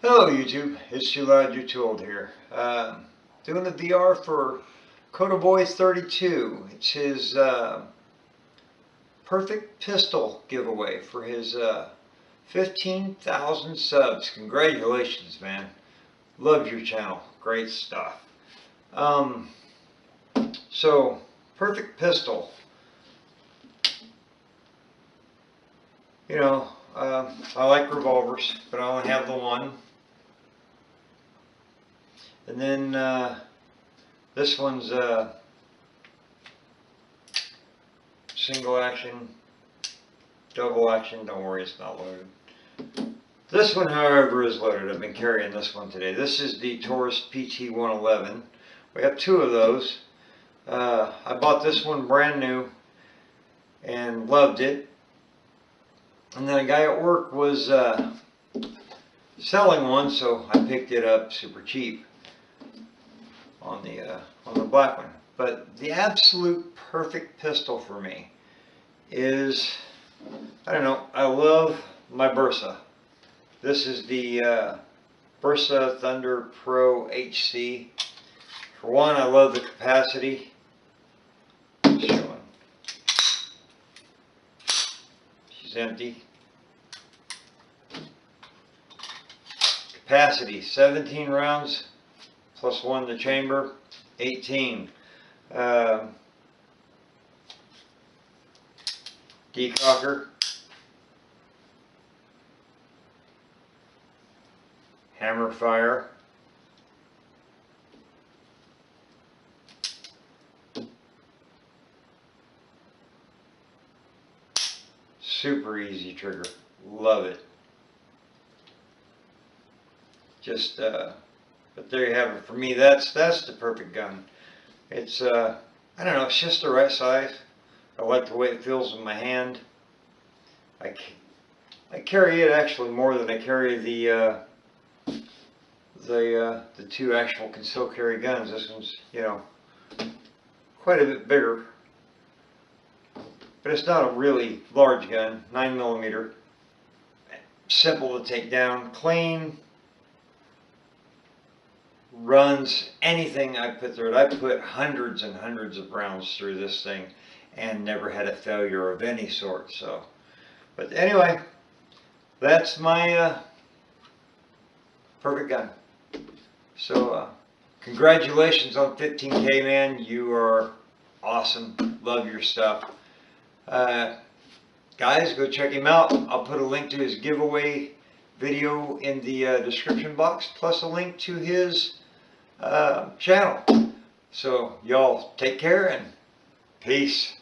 Hello YouTube, it's Too Loud You're Too Old here. Doing the VR for Kotaboy32's. It's his perfect pistol giveaway for his 15,000 subs. Congratulations, man. Love your channel. Great stuff. So, perfect pistol. You know, I like revolvers, but I only have the one. And then this one's single action, double action. Don't worry, it's not loaded. This one, however, is loaded. I've been carrying this one today. This is the Taurus PT-111. We have two of those. I bought this one brand new and loved it. And then a guy at work was selling one, so I picked it up super cheap on the black one. But the absolute perfect pistol for me is, I don't know, I love my Bursa. This is the Bursa Thunder Pro HC. For one, I love the capacity. Showing. She's empty. Capacity, 17 rounds. Plus one in the chamber, 18. Decocker. Hammer fire. Super easy trigger. Love it. Just but there you have it. For me, that's the perfect gun. It's I don't know, it's just the right size. I like the way it feels in my hand. I carry it actually more than I carry the two actual concealed carry guns. This one's, you know, quite a bit bigger, but it's not a really large gun. 9mm, simple to take down, clean. Runs anything I put through it. I put hundreds and hundreds of rounds through this thing and never had a failure of any sort. So, but anyway, that's my perfect gun. So congratulations on 15K, man. You are awesome. Love your stuff. Guys, go check him out. I'll put a link to his giveaway video in the description box, plus a link to his channel. So y'all take care and peace.